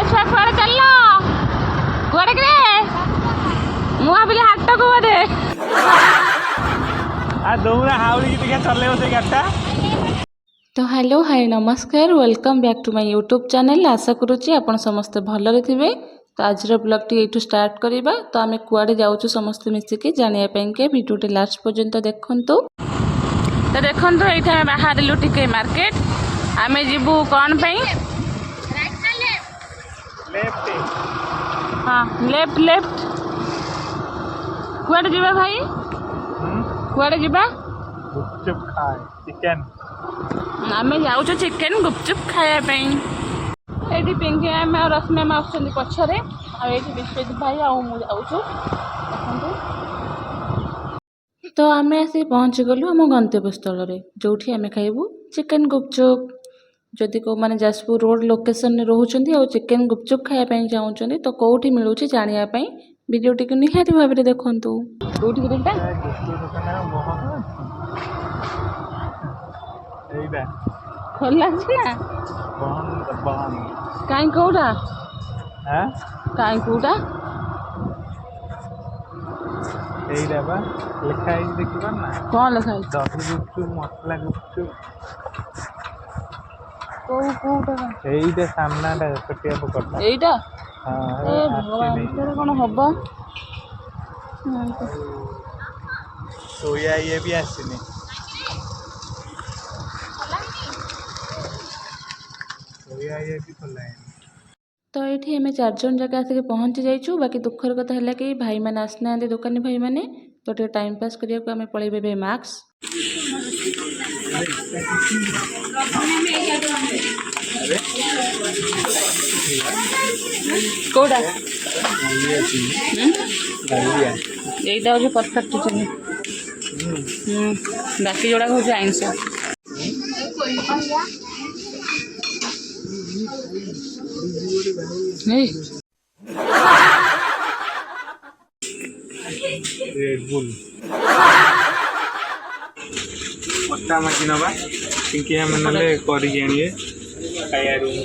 छुआ कुआड़े चल कुआड़े के मु भाविली हाट को बोधे दौरा हावड़ी की देखा चल से गाड़टा। तो हेलो हाय नमस्कार welcome back to my YouTube channel. आशा करुच्ची आपण समस्ते भलरे थे। तो आज ब्लॉग टी ये स्टार्ट करवा। तो आम कुआड़े जाऊँ समस्ते मिसिकी जानापी भिडियोटी लास्ट पर्यंत देखु। तो देखो ये आम बाहर टे मार्केट आम जीवु कौन पे हाँ लेफ्ट लेफ्ट कुआड़े जीवा भाई कुआड़े जीवा गुपचुप खाए चिकन आम जाऊँ चिकेन गुपचुप खायापी। ये पिंकी मैम और रश्मि मैम आसुँच पछरे आई विश्वजित भाई आऊँ। तो आम आसी पहुँची गलु आम गंतव्य स्थल जो आम खाइबू चिकेन गुपचुप। जदि को मैंने जाजपुर रोड लोकेशन रोचंती और चिकेन गुपचुप खायापी चाहूँगी तो कौटी मिलूँ जानापी वीडियोटी को निहाती भाव में देखूँ। कौटी खोला कहीं कौटा कहीं कौटा लिखा देखा ना कौन लिखा दही गुपचुप मसला गुपचुप এইটা সামনাটা ছটিয়া পকড়টা এইটা হ্যাঁ এ ভগবান এর কোন হবো সোয়া ইয়ে भी আসেনি सोया ये भी खोला है। तो ये आम 4 जन जगह आसिक पहुँची जाइए। बाकी दुखर कथा है कि भाई मैंने आसना दुकानी भाई मैंने तो टे टाइम पास करने आम पलैबे मैक्स कौटा यहीटा हूँ परफेक्ट बाकी जोड़ा हूँ आइंस रेड बुल पट्टा माची नबा पिंकी हम नले करी जानिए खाया रूम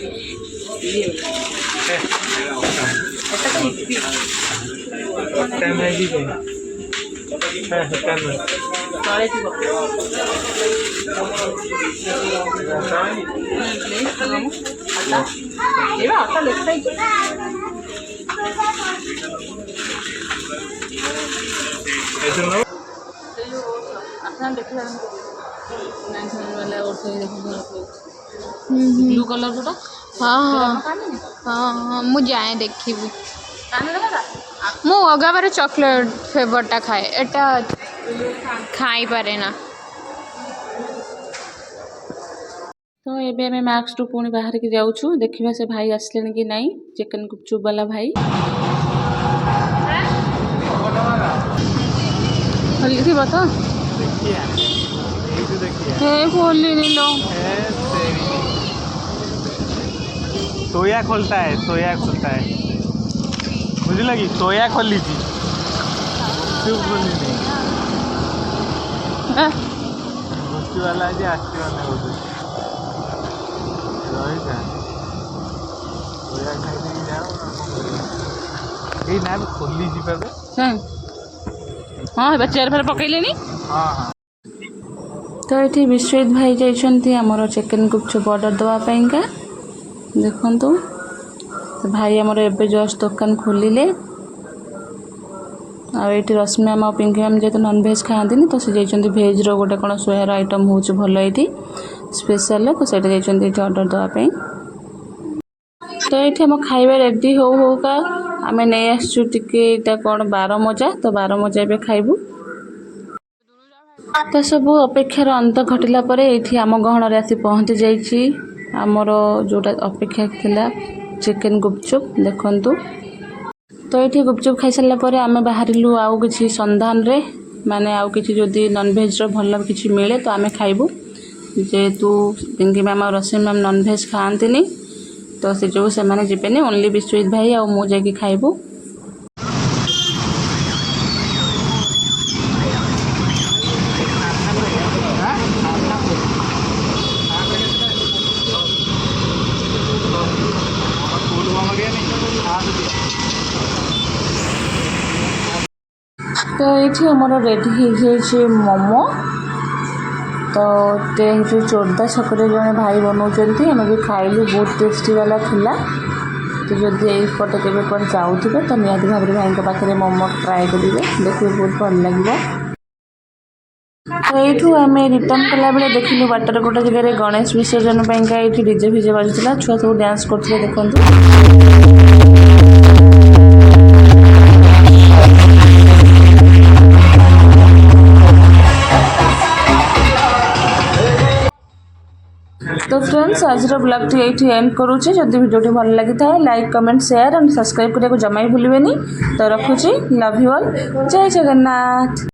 पट्टा में भी है हटा में तले थी ऐसे नो ब्लू कलर जोटा हाँ हाँ हाँ हाँ मुझे जाए देखी मु अगाबार चॉकलेट फ्लेवरटा खाए एटा खाई पारे ना। तो ये आम मैक्स टू पुणी बाहर की जाऊँ देखा से भाई आसले कि नहीं चिकेन गुपचुप वाला भाई खोली थी बता खोली नहीं लो सोया खोलता है मुझे लगी सोया खोली थी चुप खोली नहीं गुच्ची वाला जी आस्ती वाला बोलते सोया खाई देगी जाओ ना खोली जी पे हाँ चेयर फेर पकड़े हाँ हाँ। तो ये विश्वजित भाई जाइए आमर चिकेन गुपचुप ऑर्डर देवाई का देखु। तो भाई आमर एवं जस्ट दुकान खोलिले आठ रश्मि मैम और पिंकी मैम जेहतु नॉनभेज खाती तो सी जाइए भेज रोटे कौन सोयार आइटम हो भल ये स्पेशल तो सहीटा जाइए ऑर्डर देवाई। तो ये आम खाଇବା रेडी होगा आम नहीं आसचु टे कौन 12 मजा तो 12 मजा ए खाइबू। तो सब अपेक्षार अंत घटला ये आम गहन आसी पहुँची जाइए आमर जोटा अपेक्षा थिला चिकेन गुपचुप देखंतु। तो ये गुपचुप खाई सारापर आम बाहरिलु आउ कि संधान रे माने आउ कि जदि नॉनभेज भल कि मिले तो आम खाइबू जेहेतु पिंकी मैम और रश्मि मैम नॉनभेज खाआंतिनी तो से जो से माने जीवेनी ओनली विश्वजित भाई आ मु जाकि खाइबू। फूल हुआ गया नहीं तो ये आमर रेडी हो मोमो तो ये चोरदा छक जड़े भाई बनाऊँ आम भी खाइलु बहुत टेस्टी वाला थिला तो जब यहीपटे केवे कौन जाऊे तो निहती भाव में भाई पाखे मोमो ट्राए करेंगे देखिए बहुत भल लगे तो यू आम रिटर्न कला बेले देखिलु बाटर गोटे जगह गणेश विसर्जन ये डीजे फिजे बाजुला छुआ सब डांस करते देखते तो फ्रेंड्स आज ब्लॉग टी ये एंड करुँचे जदि भिडियोटी भल लगी था like comment share and subscribe करने को जमा ही भूलें तो रखुची लव यू ऑल जय जगन्नाथ।